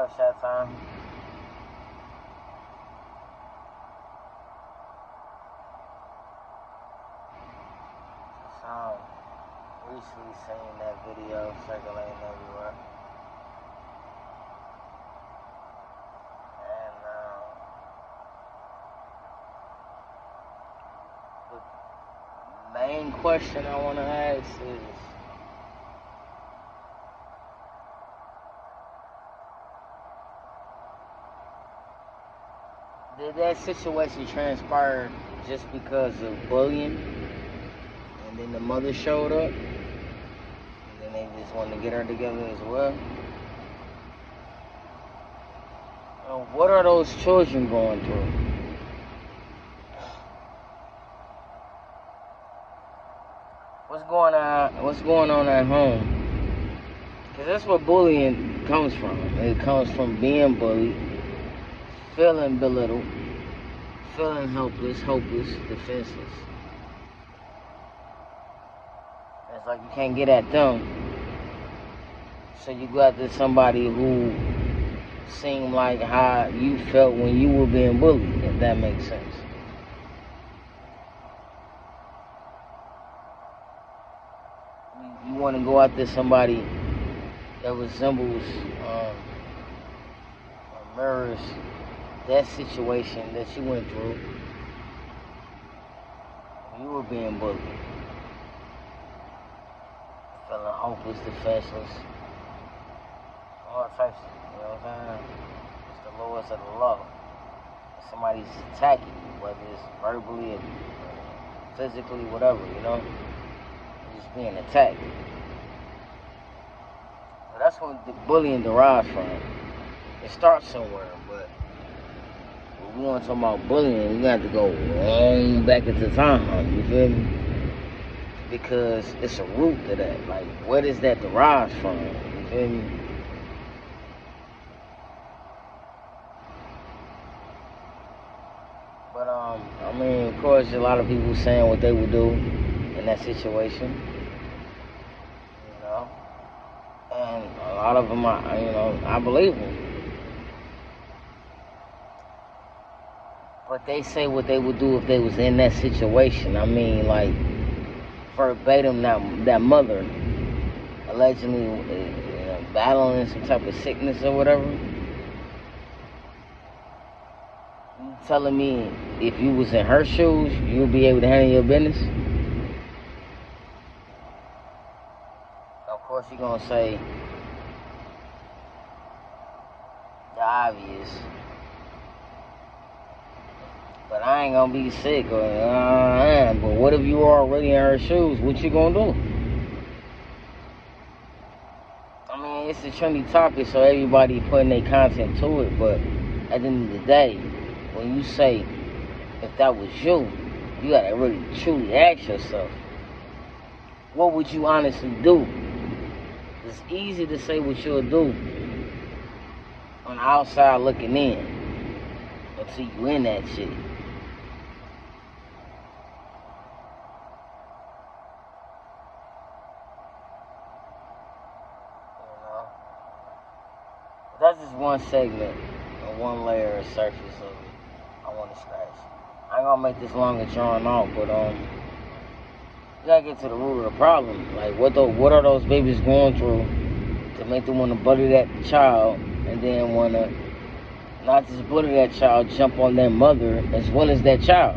up, Shot Time? So, recently seen that video circulating everywhere. And the main question I want to ask is, did that situation transpire just because of bullying? And then the mother showed up? And then they just wanted to get her together as well? What are those children going through? What's going on at home? Because that's what bullying comes from. It comes from being bullied, feeling belittled, feeling helpless, hopeless, defenseless. It's like you can't get at them. So you go after somebody who seemed like how you felt when you were being bullied, if that makes sense. You want to go after somebody that resembles or mirrors that situation that you went through when you were being bullied. Feeling hopeless, defenseless, all types of, you know what I'm saying? It's the lowest of the low. Somebody's attacking you, whether it's verbally or physically, whatever, you know? You're just being attacked. So that's what the bullying derives from. It starts somewhere, but when we want to talk about bullying, we got to go long back into time, you feel me? Because it's a root to that. Like, where does that derive from? You feel me? But, I mean, of course, a lot of people saying what they would do in that situation, you know? And a lot of them, I believe them. But they say what they would do if they was in that situation. I mean, like, verbatim, that mother allegedly battling some type of sickness or whatever. You telling me if you was in her shoes, you'll be able to handle your business? Of course, you're gonna say the obvious, but I ain't gonna be sick, or but what if you are already in her shoes? What you gonna do? I mean, it's a trendy topic, so everybody putting their content to it, but at the end of the day, when you say, if that was you, you gotta really truly ask yourself, what would you honestly do? It's easy to say what you'll do on the outside looking in until you in that shit. That's just one segment or one layer of surface of it I want to scratch. I ain't gonna make this long and drawn out, but you gotta get to the root of the problem. Like, what are those babies going through to make them want to bully that child, and then want to not just bully that child, jump on their mother as well as that child?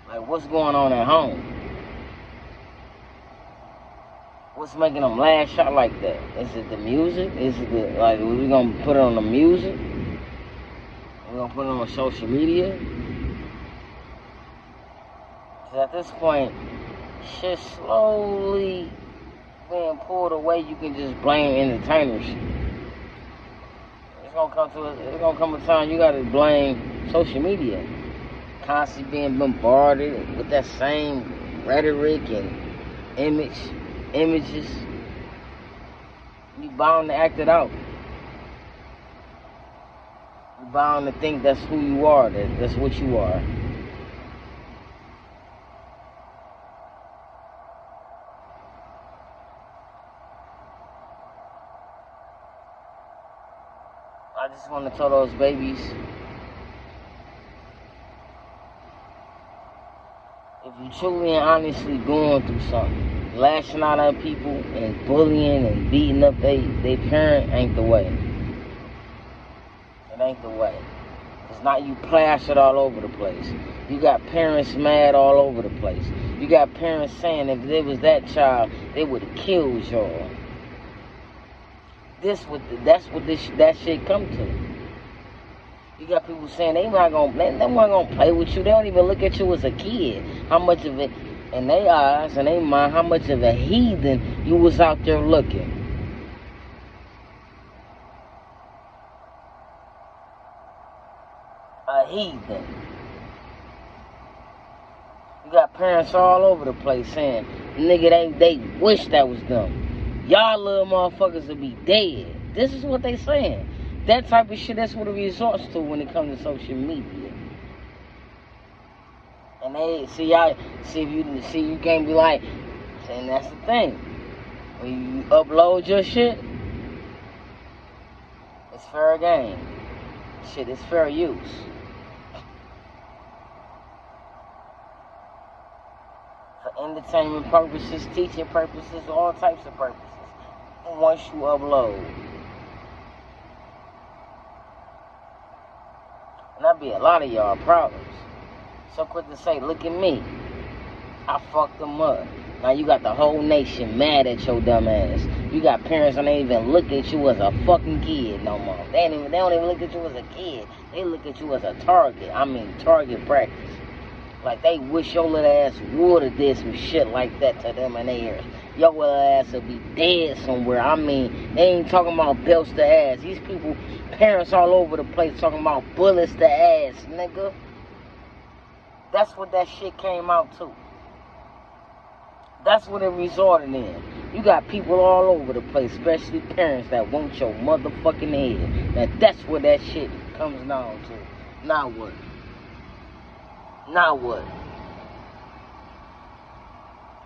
Like, what's going on at home? What's making them lash out like that? Is it the music? Is it we gonna put it on the music? We gonna put it on social media? Cause at this point, shit slowly being pulled away. You can just blame entertainers. It's gonna come a time you gotta blame social media. Constantly being bombarded with that same rhetoric and images. You bound to act it out. You bound to think that's who you are, that's what you are. I just want to tell those babies, if you truly and honestly going through something, lashing out at people and bullying and beating up they parent ain't the way. It ain't the way. It's not you plastered all over the place. You got parents mad all over the place. You got parents saying if it was that child, they would have killed y'all. That's what that shit come to. You got people saying they not gonna play with you. They don't even look at you as a kid. How much of it, in their eyes and their mind, how much of a heathen you was out there looking. A heathen. You got parents all over the place saying, nigga, they wish that was them. Y'all little motherfuckers would be dead. This is what they saying. That type of shit, that's what it resorts to when it comes to social media. And they you can't be like, and that's the thing. When you upload your shit, it's fair game. Shit, it's fair use. For entertainment purposes, teaching purposes, all types of purposes. Once you upload. And that'd be a lot of y'all problems. So quick to say, look at me. I fucked them up. Now you got the whole nation mad at your dumb ass. You got parents that don't even look at you as a fucking kid no more. They don't even look at you as a kid. They look at you as a target. I mean, target practice. Like they wish your little ass would have did some shit like that to them in their ears. Your little ass would be dead somewhere. I mean, they ain't talking about belts to ass. These people, parents all over the place talking about bullets to ass, nigga. That's what that shit came out to. That's what it resorted in. You got people all over the place, especially parents that want your motherfucking head. Now that's what that shit comes down to. Now what? Now what?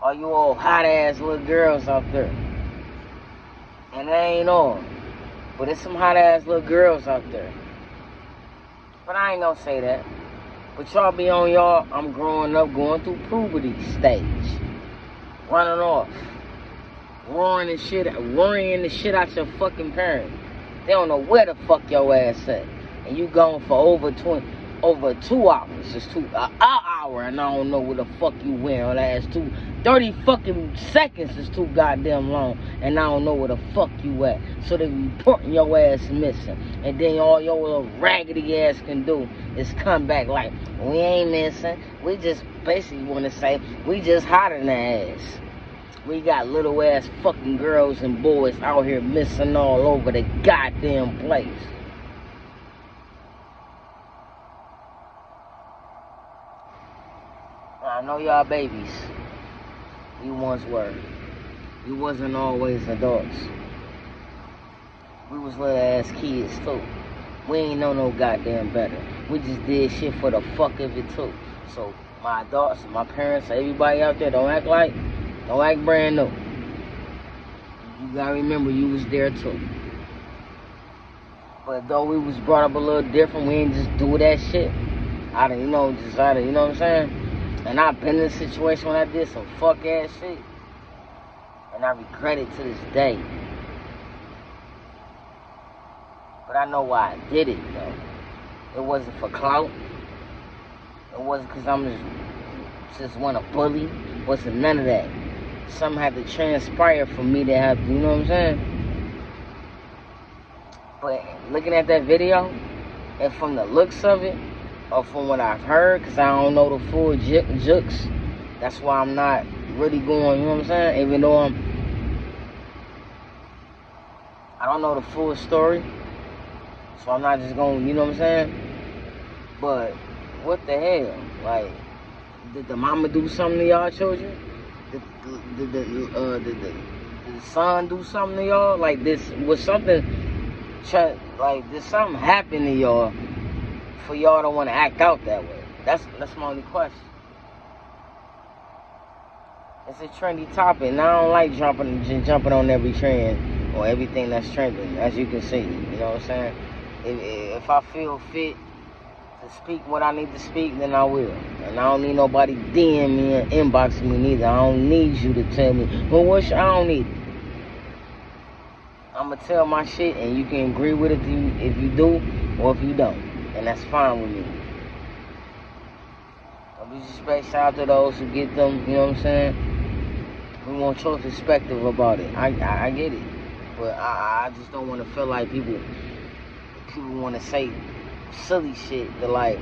Are you all hot ass little girls out there? And they ain't all. But there's some hot ass little girls out there. But I ain't gonna say that. But y'all be on y'all, I'm growing up, going through puberty stage. Running off. Worrying the shit out your fucking parents. They don't know where the fuck your ass at. And you going for over 2 hours. It's an hour and I don't know where the fuck you went. Or last 30 fucking seconds is too goddamn long. And I don't know where the fuck you at. So they reporting your ass missing. And then all your little raggedy ass can do is come back like, we ain't missing. We just basically want to say, we just hot in the ass. We got little ass fucking girls and boys out here missing all over the goddamn place. I know y'all babies. You once were. You wasn't always adults. We was little ass kids too. We ain't know no goddamn better. We just did shit for the fuck of it too. So my adults, my parents, everybody out there, don't act brand new. You gotta remember you was there too. But though we was brought up a little different, we ain't just do that shit. You know what I'm saying? And I've been in a situation when I did some fuck ass shit. And I regret it to this day. But I know why I did it though. It wasn't for clout. It wasn't because I'm just want to bully. It wasn't none of that. Something had to transpire for me to have, you know what I'm saying? But looking at that video, and from the looks of it, or from what I've heard, because I don't know the full jukes, that's why I'm not really going, you know what I'm saying? Even though I don't know the full story, so I'm not just going, you know what I'm saying? But what the hell? Like, did the mama do something to y'all children? Did the son do something to y'all? Like, did something happen to y'all for y'all to want to act out that way? That's my only question. It's a trendy topic, and I don't like jumping on every trend or everything that's trending, as you can see. You know what I'm saying? If I feel fit to speak what I need to speak, then I will. And I don't need nobody DM me and inboxing me neither. I don't need you to tell me, well, I don't need it. I'm going to tell my shit, and you can agree with it if you do or if you don't. And that's fine with me. No disrespect, shout out to those who get them, you know what I'm saying? We want your perspective about it. I get it. But I just don't want to feel like people want to say silly shit that, like,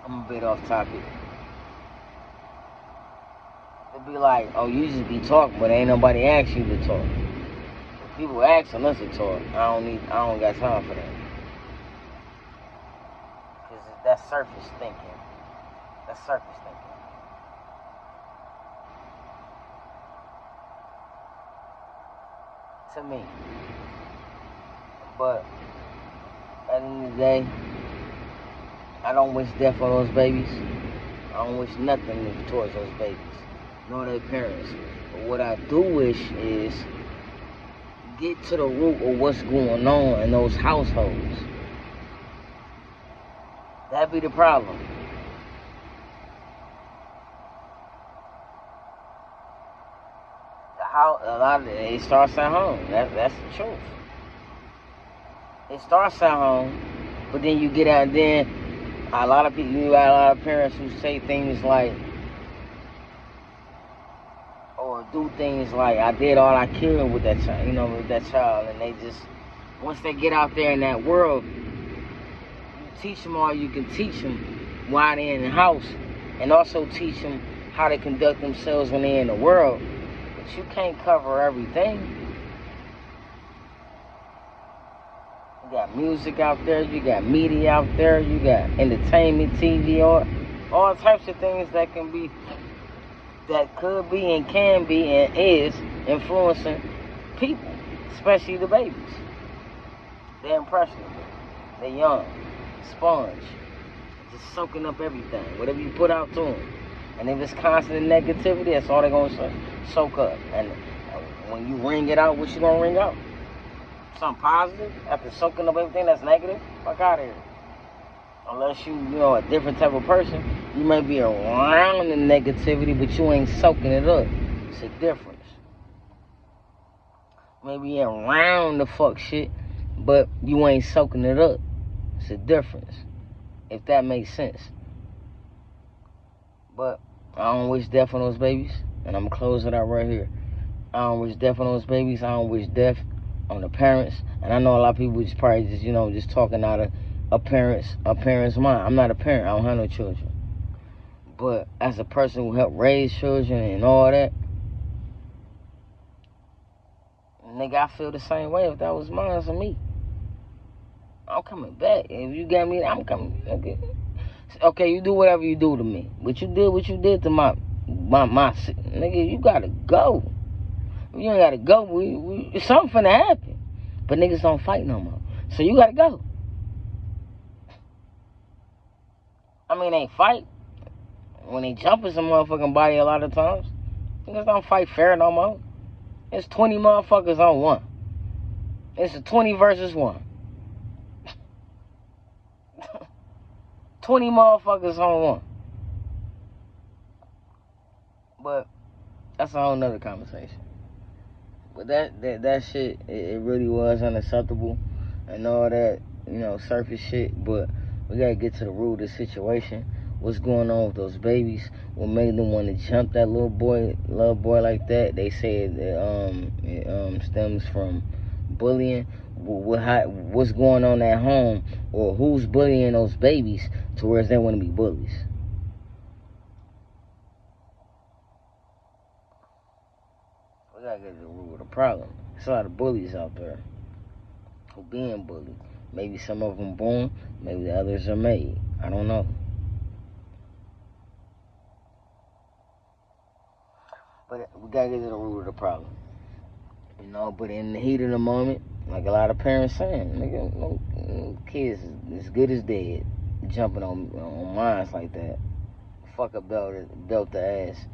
I'm a bit off topic. It'd be like, oh, you just be talking, but ain't nobody ask you to talk. If people asking us to talk, I don't got time for that. Cause that's surface thinking. That's surface thinking. To me. But at the end of the day, I don't wish death on those babies. I don't wish nothing towards those babies, nor their parents. But what I do wish is get to the root of what's going on in those households. That'd be the problem. A lot of it starts at home. That's the truth. It starts at home, but then you get out, and then a lot of people, you got a lot of parents who say things like, or do things like, I did all I could with that child, with that child, and they just, once they get out there in that world, you teach them all you can teach them while they're in the house, and also teach them how to conduct themselves when they're in the world. But you can't cover everything. You got music out there, you got media out there, you got entertainment, TV, all types of things that could be and can be and is influencing people, especially the babies. They're impressionable. They're young, sponge, just soaking up everything, whatever you put out to them. And if it's constant negativity, that's all they're going to soak up. And when you ring it out, what you going to ring out? Something positive after soaking up everything that's negative? Fuck out of here. Unless you a different type of person, you may be around the negativity, but you ain't soaking it up. It's a difference. Maybe around the fuck shit, but you ain't soaking it up. It's a difference. If that makes sense. But I don't wish death on those babies, and I'm gonna close it out right here. I don't wish death on those babies. I don't wish death on the parents. And I know a lot of people just probably just talking out of a parent's mind. I'm not a parent. I don't have no children. But as a person who helped raise children and all that, nigga, I feel the same way if that was mine for me. I'm coming back. If you got me, I'm coming. Okay, you do whatever you do to me. But you did what you did to my nigga, you gotta go. If you ain't gotta go, something finna happen. But niggas don't fight no more. So you gotta go. I mean, they fight when they jump in some motherfucking body a lot of times. Niggas don't fight fair no more. It's 20 motherfuckers on one. It's a 20 versus 1. 20 motherfuckers on one. But that's a whole nother conversation. But that shit, it really was unacceptable and all that, surface shit. But we gotta get to the root of the situation. What's going on with those babies? What made them want to jump that little boy like that? They said it stems from bullying. What's going on at home, or who's bullying those babies to where they want to be bullies? We gotta get to the root of the problem. There's a lot of bullies out there who being bullied. Maybe some of them born, maybe the others are made. I don't know. But we gotta get to the root of the problem. But in the heat of the moment, like a lot of parents saying, nigga, no kids as good as dead, jumping on minds like that. Fuck a belt the ass,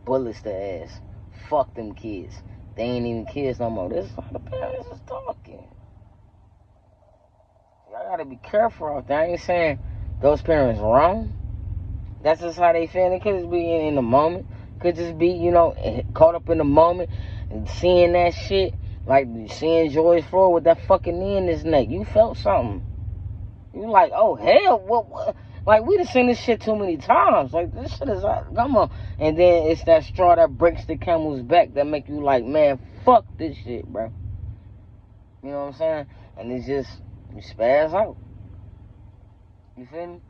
bullets the ass. Fuck them kids. They ain't even kids no more. This is how the parents is talking. gotta be careful out there. I ain't saying those parents wrong. That's just how they feel. It could just be in the moment. Could just be, caught up in the moment and seeing that shit. Like seeing George Floyd with that fucking knee in his neck. You felt something. You like, oh hell, what? Like, we done seen this shit too many times. Like, this shit is, come on. And then it's that straw that breaks the camel's back that make you like, man, fuck this shit, bro. You know what I'm saying? And it's just, you spaz out. You feel me?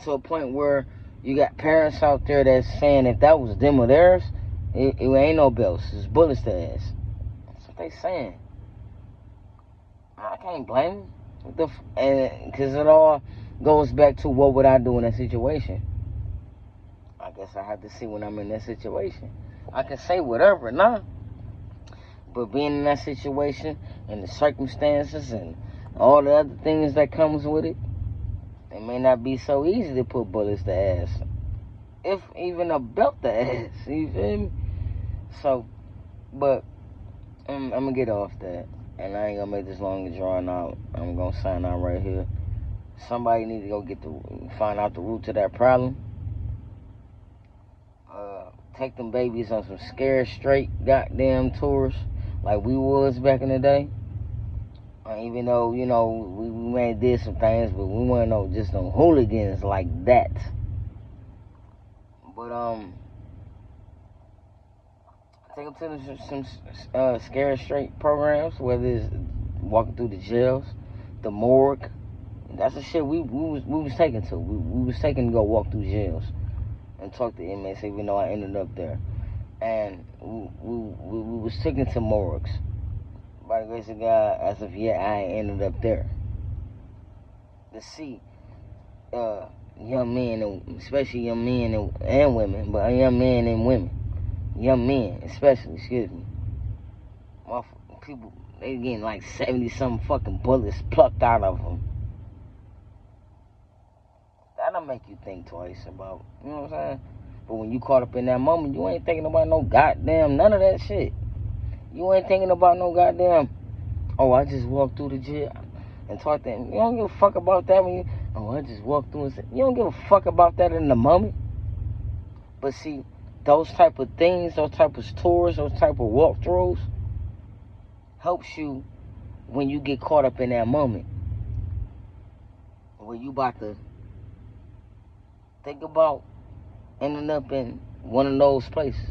To a point where you got parents out there that's saying if that was them or theirs, it ain't no belts. It's bullets to ass. That's what they saying. I can't blame them. Because it all goes back to what would I do in that situation. I guess I have to see when I'm in that situation. I can say whatever now. But being in that situation and the circumstances and all the other things that comes with it, it may not be so easy to put bullets to ass. If even a belt to ass. You feel me? So, but I'm going to get off that. And I ain't going to make this long and drawn out. I'm going to sign out right here. Somebody need to go find out the root to that problem. Take them babies on some scared straight goddamn tours like we was back in the day. Even though, we may have did some things, but we weren't just no hooligans like that. But, take them to some scared straight programs, whether it's walking through the jails, the morgue. That's the shit we was taken to. We was taken to go walk through jails and talk to inmates, even though I ended up there. And we was taken to morgues. By the grace of God, as of yet, I ain't ended up there. To see young men, and especially young men and women, but young men and women. Young men, especially, excuse me. People, they getting like 70-something fucking bullets plucked out of them. That'll make you think twice about, you know what I'm saying? But when you caught up in that moment, you ain't thinking about no goddamn, none of that shit. You ain't thinking about no goddamn, oh, I just walked through the jail and talked to him. You don't give a fuck about that when I just walked through and said, you don't give a fuck about that in the moment. But see, those type of things, those type of tours, those type of walkthroughs helps you when you get caught up in that moment. Where you about to think about ending up in one of those places.